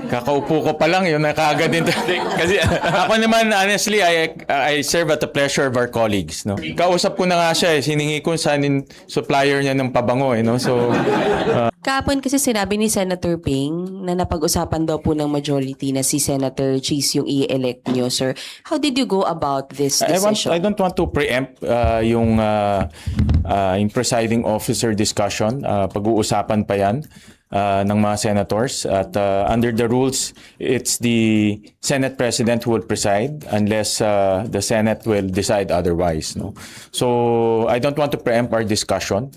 Kakaupo ko pa lang, yun na kaagad din. Kasi ako naman, honestly, I serve at the pleasure of our colleagues. No? Kausap ko na nga siya, siningi ko sa supplier niya ng pabango. No? So, Kahapon kasi sinabi ni Senator Ping na napag-usapan daw po ng majority na si Senator Cheese yung i-elect nyo, sir. How did you go about this decision? I don't want to preempt yung presiding officer discussion. Pag-uusapan pa yan ng mga senators. At under the rules, it's the Senate President who will preside unless the Senate will decide otherwise. No? So I don't want to preempt our discussion.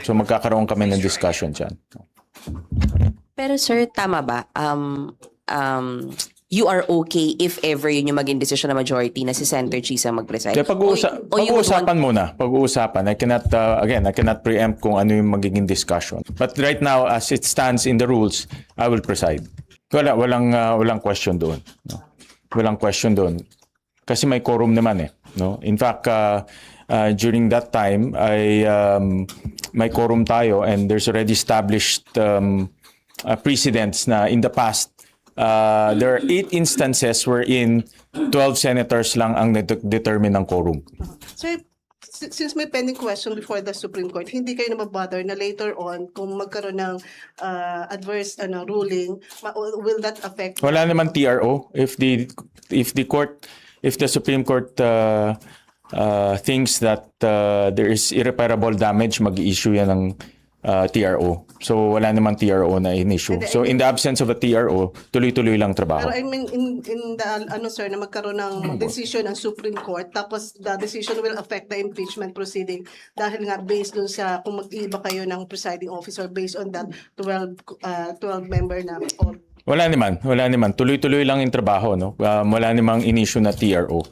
So magkakaroon kami ng discussion dyan. Pero sir, tama ba? You are okay if ever yun yung maging decision ng majority na si Senator Cheese ang mag-preside? Kaya pag-uusapan muna. Pag-uusapan. I cannot preempt kung ano yung magiging discussion. But right now, as it stands in the rules, I will preside. Walang question doon. No? Walang question doon. Kasi may quorum naman eh. No? In fact, during that time, may quorum tayo and there's already established precedents na in the past, there are 8 instances wherein 12 senators lang ang determine ng quorum. Sir, since may pending question before the Supreme Court, hindi kayo na mabother na later on kung magkaroon ng adverse ruling, will that affect? Wala naman TRO. If the Supreme Court thinks that there is irreparable damage, mag-issue yan ng TRO. So wala naman TRO na in-issue. So in the absence of a TRO, tuloy-tuloy lang trabaho. Pero I mean in the sir na magkaroon ng decision ng Supreme Court tapos the decision will affect the impeachment proceeding dahil nga based dun sa kung mag-iiba kayo ng presiding officer based on that 12 member na Wala naman. Tuloy-tuloy lang yung trabaho, no? Wala namang in-issue na TRO.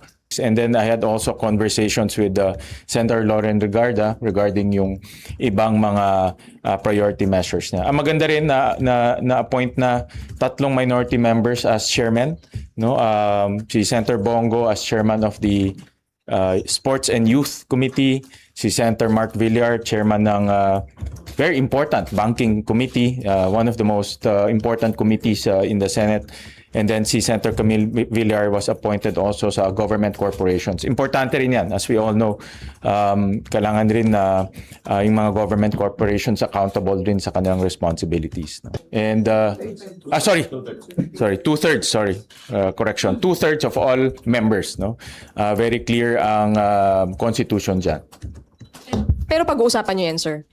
And then I had also conversations with Senator Loren Legarda regarding yung ibang mga priority measures niya. Ang maganda rin na-appoint na 3 minority members as chairman, no? Si Senator Bongo as chairman of the Sports and Youth Committee, si Senator Mark Villar, chairman ng very important banking committee, one of the most important committees in the Senate. And then si Senator Camille Villar was appointed also sa government corporations. Importante rin yan. As we all know, kailangan rin na yung mga government corporations accountable rin sa kanilang responsibilities. No? And, two-thirds, correction. 2/3 of all members. No? Very clear ang constitution dyan. Pero pag-uusapan nyo yan, sir.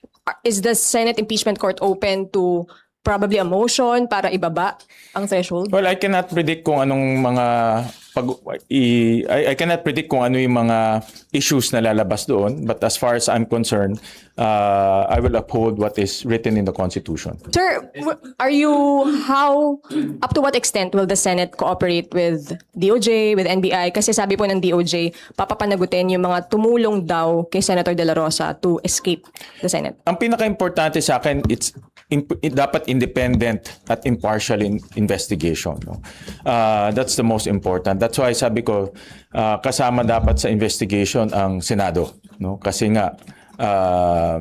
Is the Senate Impeachment Court open to probably a motion para ibaba ang threshold? Well, I cannot predict kung anong mga I cannot predict kung ano yung mga issues na lalabas doon, but as far as I'm concerned, I will uphold what is written in the Constitution. Sir, up to what extent will the Senate cooperate with DOJ, with NBI? Kasi sabi po ng DOJ, papapanagutin yung mga tumulong daw kay Senator De La Rosa to escape the Senate. Ang pinaka-importante sa akin, dapat independent at impartial investigation. No? That's the most important. That's why sabi ko, kasama dapat sa investigation ang Senado. No? Kasi nga,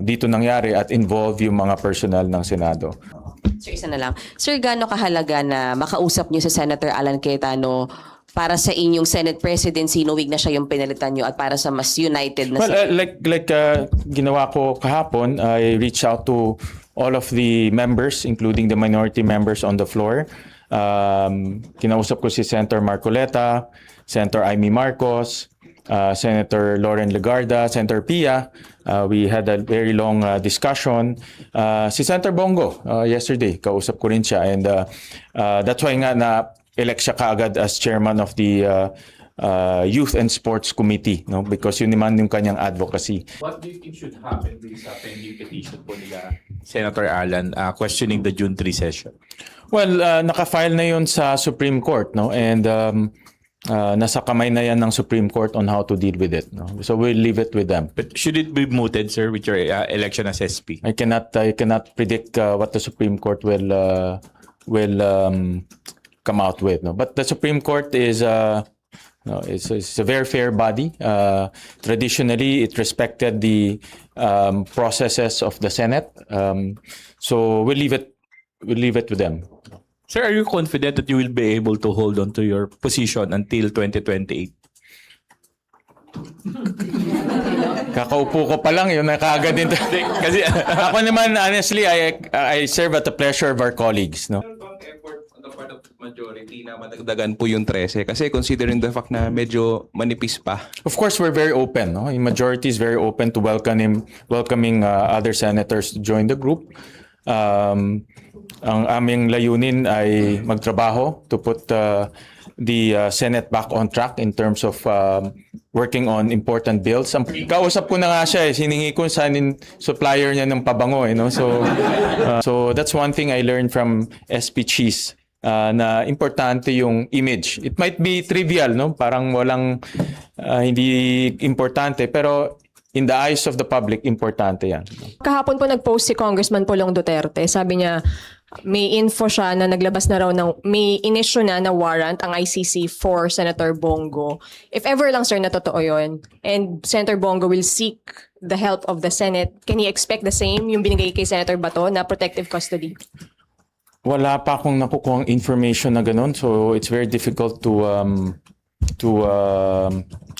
dito nangyari at involve yung mga personnel ng Senado. Sir, isa na lang. Sir, gaano kahalaga na makausap niyo sa Senator Alan Cayetano para sa inyong Senate presidency, knowing na siya yung pinalitan niyo at para sa mas united na ginawa ko kahapon, I reached out to all of the members, including the minority members on the floor. Kinausap ko si Senator Marcoleta, Senator Amy Marcos, Senator Loren Legarda, Senator Pia. We had a very long discussion. Si Senator Bongo, yesterday, kausap ko rin siya. And that's why nga na-elect siya kaagad as chairman of the Youth and Sports Committee, no? Because yun naman yung kanyang advocacy. What do you think should happen with sa pending petition po nila Senator Alan questioning the June 3 session? Well, naka-file na yun sa Supreme Court, no? And nasa kamay na yan ng Supreme Court on how to deal with it, no? So we'll leave it with them. But should it be mooted, sir, with your election as SP? I cannot predict what the Supreme Court will come out with, no? But the Supreme Court is no, it's a very fair body. Traditionally, it respected the processes of the Senate. So we'll leave it we'll leave it with them. Sir, are you confident that you will be able to hold on to your position until 2028? Kakaupo ko pa lang, yun na kaagad din. Kasi ako naman, honestly, I serve at the pleasure of our colleagues. No? Effort on the part of the majority na madagdagan po yung 13 kasi considering the fact na medyo manipis pa. Of course, we're very open. No? The majority is very open to welcoming other senators to join the group. Ang aming layunin ay magtrabaho to put the Senate back on track in terms of working on important bills. Kausap ko na nga siya, siningi ko sa supplier niya ng pabango. No? So that's one thing I learned from SP Cheese. Na importante yung image. It might be trivial, no? Parang walang hindi importante, pero in the eyes of the public, importante yan. Kahapon po nag-post si Congressman Pulong Duterte. Sabi niya, may info siya na naglabas na raw may inisyo na warrant ang ICC for Senator Bongo. If ever lang, sir, na totoo yun, and Senator Bongo will seek the help of the Senate, can he expect the same, yung binigay kay Senator Bato na protective custody? Wala pa akong nakukuhang information na ganun, so it's very difficult to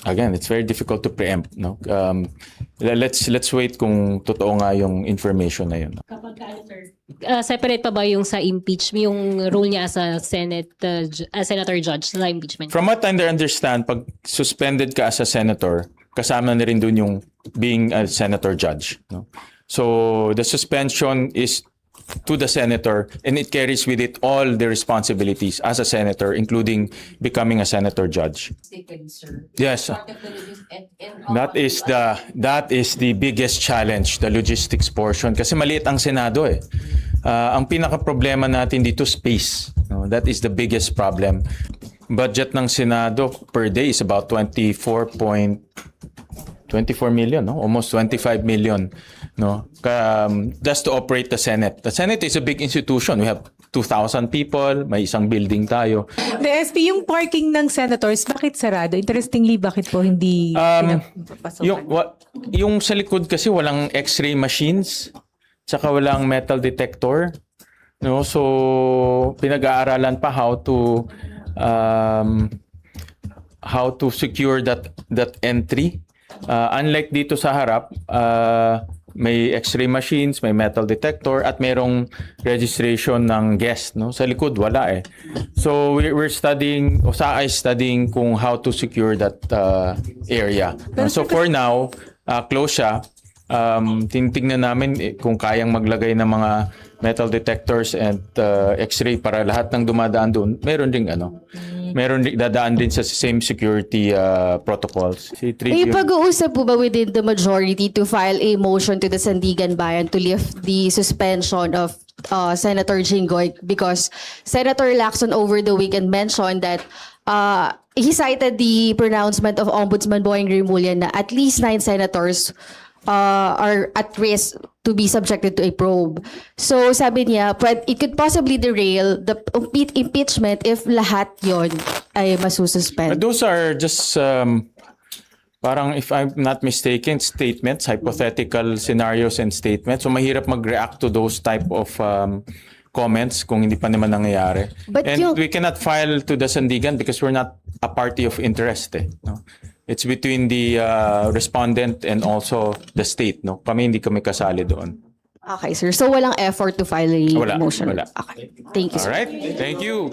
again, it's very difficult to preempt, no? Let's wait kung totoo nga yung information na yun. Kapag separate pa ba yung sa impeachment, yung role niya as a senator judge sa impeachment? From what I understand, pag suspended ka as a senator, kasama na rin dun yung being a senator judge, no? So the suspension is to the senator, and it carries with it all the responsibilities as a senator, including becoming a senator judge. Yes. That is the biggest challenge, the logistics portion. Kasi maliit ang Senado eh. Ang pinaka-problema natin dito, space. No? That is the biggest problem. Budget ng Senado per day is about 24 million, no? Almost 25 million, no? Just to operate the Senate. The Senate is a big institution. We have 2,000 people, may isang building tayo. The SP, yung parking ng senators, bakit sarado? Interestingly, bakit po hindi pinapapasukan? Yung sa likod kasi walang X-ray machines, saka walang metal detector, no? So pinag-aaralan pa how to secure that entry. Unlike dito sa harap, may X-ray machines, may metal detector, at mayroong registration ng guest. No? Sa likod, wala eh. So we're studying, OSA is studying kung how to secure that area. So for now, close siya. Tinitingnan namin kung kayang maglagay ng mga metal detectors and X-ray para lahat ng dumadaan doon. Meron dadaan din sa same security protocols. May pag-uusap po ba within the majority to file a motion to the Sandigan Bayan to lift the suspension of Senator Jinggoy, because Senator Lacson over the weekend mentioned that he cited the pronouncement of Ombudsman Boying Rimulyan na at least 9 senators are at risk to be subjected to a probe. So sabi niya, it could possibly derail the impeachment if lahat yon ay masususpend. Those are just parang, if I'm not mistaken, statements, hypothetical scenarios and statements. So mahirap mag-react to those type of comments kung hindi pa naman nangyayari. And we cannot file to the Sandigan because we're not a party of interest. No? It's between the respondent and also the state. No? Kami hindi kami kasali doon. Okay, sir. So walang effort to file a motion? Wala. Okay. Thank you, sir. All right. Thank you.